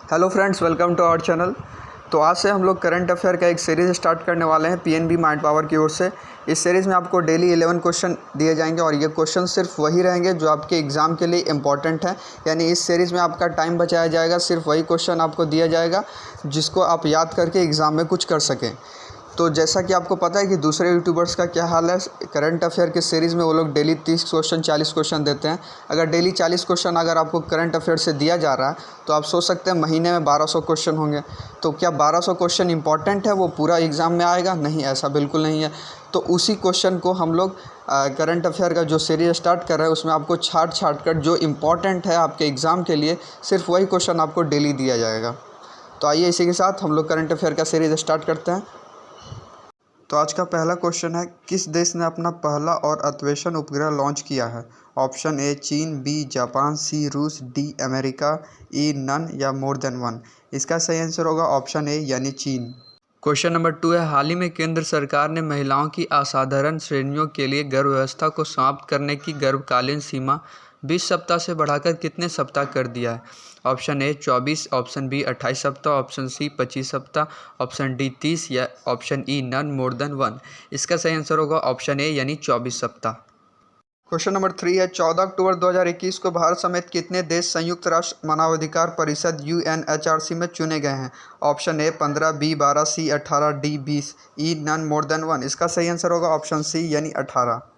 Hello friends, welcome to our channel. तो आज से हम लोग करंट अफेयर का एक सीरीज़ स्टार्ट करने वाले हैं पीएनबी माइंड पावर की ओर से। इस सीरीज़ में आपको डेली 11 क्वेश्चन दिए जाएंगे और ये क्वेश्चन सिर्फ वही रहेंगे जो आपके एग्ज़ाम के लिए इंपॉर्टेंट है। यानी इस सीरीज़ में आपका टाइम बचाया जाएगा, सिर्फ वही क्वेश्चन आपको दिया जाएगा जिसको आप याद करके एग्ज़ाम में कुछ कर सकें। तो जैसा कि आपको पता है कि दूसरे यूट्यूबर्स का क्या हाल है, करंट अफेयर के सीरीज़ में वो लोग डेली 30 क्वेश्चन 40 क्वेश्चन देते हैं। अगर डेली 40 क्वेश्चन अगर आपको करंट अफेयर से दिया जा रहा है तो आप सोच सकते हैं महीने में 1200 क्वेश्चन होंगे। तो क्या 1200 क्वेश्चन इंपॉर्टेंट है, वो पूरा एग्ज़ाम में आएगा? नहीं, ऐसा बिल्कुल नहीं है। तो उसी क्वेश्चन को हम लोग करंट अफेयर का जो सीरीज़ स्टार्ट कर रहे हैं उसमें आपको छाट कर जो इम्पॉर्टेंट है आपके एग्ज़ाम के लिए, सिर्फ वही क्वेश्चन आपको डेली दिया जाएगा। तो आइए इसी के साथ हम लोग करंट अफेयर का सीरीज़ स्टार्ट करते हैं। तो आज का पहला क्वेश्चन है, किस देश ने अपना पहला और अन्वेषण उपग्रह लॉन्च किया है? ऑप्शन ए चीन, बी जापान, सी रूस, डी अमेरिका, ई नन या मोर देन वन। इसका सही आंसर होगा ऑप्शन ए यानी चीन। क्वेश्चन नंबर 2 है, हाल ही में केंद्र सरकार ने महिलाओं की असाधारण श्रेणियों के लिए गर्भावस्था को समाप्त करने की गर्भकालीन सीमा 20 सप्ताह से बढ़ाकर कितने सप्ताह कर दिया है? ऑप्शन ए 24, ऑप्शन बी 28 सप्ताह, ऑप्शन सी 25 सप्ताह, ऑप्शन डी 30 या option E none more than one. इसका सही आंसर होगा ऑप्शन ए यानी 24 सप्ताह। क्वेश्चन नंबर 3 है, 14 अक्टूबर 2021 को भारत समेत कितने देश संयुक्त राष्ट्र मानवाधिकार परिषद यूएनएचआरसी में चुने गए हैं? Option A 15, B 12, C 18, D 20, E none more than one. इसका सही आंसर होगा ऑप्शन सी यानी 18।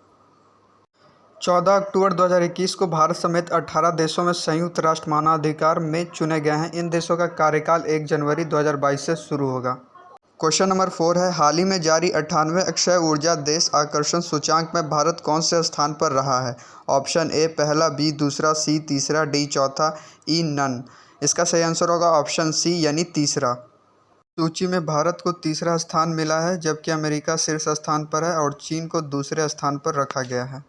14 अक्टूबर 2021 को भारत समेत 18 देशों में संयुक्त राष्ट्र मानवाधिकार में चुने गए हैं। इन देशों का कार्यकाल 1 जनवरी 2022 से शुरू होगा। क्वेश्चन नंबर 4 है, हाल ही में जारी 98वें अक्षय ऊर्जा देश आकर्षण सूचांक में भारत कौन से स्थान पर रहा है? ऑप्शन ए पहला, बी दूसरा, सी तीसरा, डी चौथा, ई नन। इसका सही आंसर होगा ऑप्शन सी यानी तीसरा। सूची में भारत को तीसरा स्थान मिला है, जबकि अमेरिका शीर्ष स्थान पर है और चीन को दूसरे स्थान पर रखा गया है।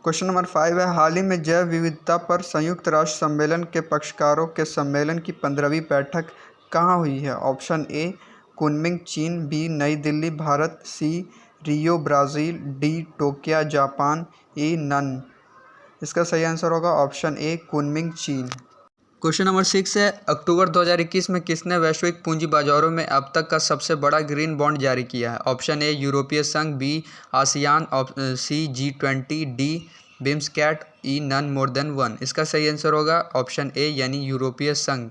क्वेश्चन नंबर 5 है, हाल ही में जैव विविधता पर संयुक्त राष्ट्र सम्मेलन के पक्षकारों के सम्मेलन की 15वीं बैठक कहाँ हुई है? ऑप्शन ए कुनमिंग चीन, बी नई Delhi Bharat, C Rio Brazil, D Tokyo Japan, E none. इसका सही आंसर होगा ऑप्शन ए कुनमिंग चीन। क्वेश्चन नंबर 6 है, अक्टूबर 2021 में किसने वैश्विक पूंजी बाजारों में अब तक का सबसे बड़ा ग्रीन बॉन्ड जारी किया है? ऑप्शन ए यूरोपीय संघ, B ASEAN, C G20, D BIMSTEC, E none more than one. इसका सही आंसर होगा ऑप्शन ए यानी यूरोपीय संघ।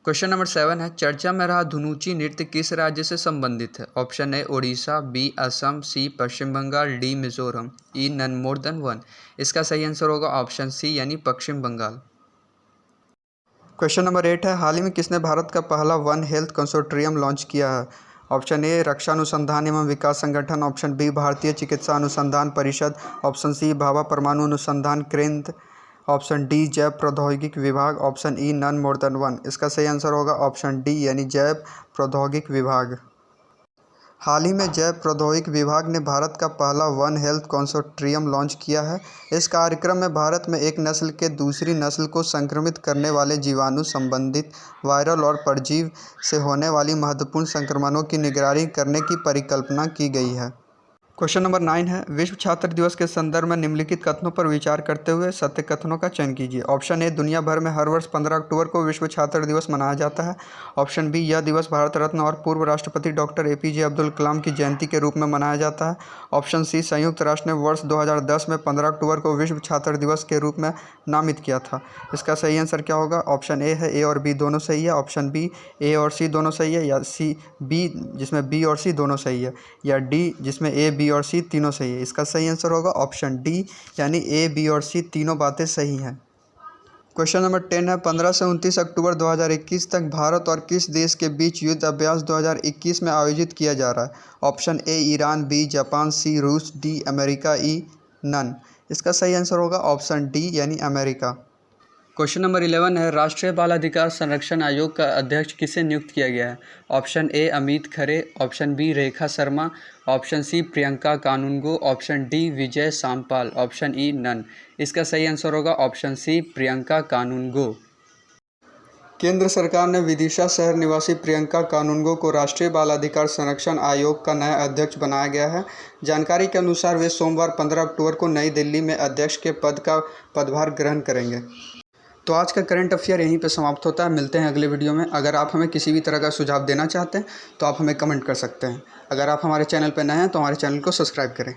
क्वेश्चन नंबर 7 है, चर्चा में रहा धुनुची नृत्य किस राज्य से संबंधित है? Option A Odisha, B Assam, C Paschim Bangal, D Mizoram, E none more than one. इसका सही आंसर होगा ऑप्शन सी यानी पश्चिम बंगाल। क्वेश्चन नंबर 8 है, हाल ही में किसने भारत का पहला वन हेल्थ कंसोर्टियम लॉन्च किया है? ऑप्शन ए रक्षा अनुसंधान एवं विकास संगठन, ऑप्शन बी भारतीय चिकित्सा अनुसंधान परिषद, ऑप्शन सी भाभा परमाणु अनुसंधान केंद्र, ऑप्शन डी जैव प्रौद्योगिकी विभाग, option E none more than one. इसका सही आंसर होगा ऑप्शन डी यानी जैव प्रौद्योगिकी विभाग। हाल ही में जैव प्रौद्योगिकी विभाग ने भारत का पहला वन हेल्थ कंसोर्टियम लॉन्च किया है। इस कार्यक्रम में भारत में एक नस्ल के दूसरी नस्ल को संक्रमित करने वाले जीवाणु संबंधित वायरल और परजीवी से होने वाली महत्वपूर्ण संक्रमणों की निगरानी करने की परिकल्पना की गई है। क्वेश्चन नंबर 9 है, विश्व छात्र दिवस के संदर्भ में निम्नलिखित कथनों पर विचार करते हुए सत्य कथनों का चयन कीजिए। ऑप्शन ए दुनिया भर में हर वर्ष 15 अक्टूबर को विश्व छात्र दिवस मनाया जाता है। ऑप्शन बी यह दिवस भारत रत्न और पूर्व राष्ट्रपति डॉक्टर APJ अब्दुल कलाम की जयंती के रूप में मनाया जाता है। ऑप्शन सी संयुक्त राष्ट्र ने वर्ष 2010 में 15 अक्टूबर को विश्व छात्र दिवस के रूप में नामित किया था। इसका सही आंसर क्या होगा? ऑप्शन ए है, ए और बी दोनों सही है, ऑप्शन बी ए और सी दोनों सही है, या सी बी जिसमें बी और सी दोनों सही है, या डी जिसमें ए बी और सी तीनों सही है। इसका सही आंसर होगा ऑप्शन डी यानी ए बी और सी तीनों बातें सही हैं। क्वेश्चन नंबर 10 है, 15 से 29 अक्टूबर 2021 तक भारत और किस देश के बीच युद्ध अभ्यास 2021 में आयोजित किया जा रहा है? Option A Iran, B Japan, C रूस, डी अमेरिका, ई नन। इसका सही आंसर होगा ऑप्शन डी यानी अमेरिका। क्वेश्चन नंबर 11 है, राष्ट्रीय बाल अधिकार संरक्षण आयोग का अध्यक्ष किसे नियुक्त किया गया है? Option A Amit Khare, option B Rekha Sharma, option C Priyanka Kanoongo, option D Vijay Shampal, option E none. इसका सही आंसर होगा ऑप्शन सी प्रियंका कानूनगो। केंद्र सरकार ने विदिशा शहर निवासी प्रियंका कानूनगो को राष्ट्रीय बाल अधिकार संरक्षण आयोग का नया अध्यक्ष बनाया गया है। जानकारी के अनुसार वे सोमवार 15 अक्टूबर को नई दिल्ली में अध्यक्ष के पद का पदभार ग्रहण करेंगे। तो आज का करंट अफेयर यहीं पे समाप्त होता है। मिलते हैं अगले वीडियो में। अगर आप हमें किसी भी तरह का सुझाव देना चाहते हैं तो आप हमें कमेंट कर सकते हैं। अगर आप हमारे चैनल पर नए हैं तो हमारे चैनल को सब्सक्राइब करें।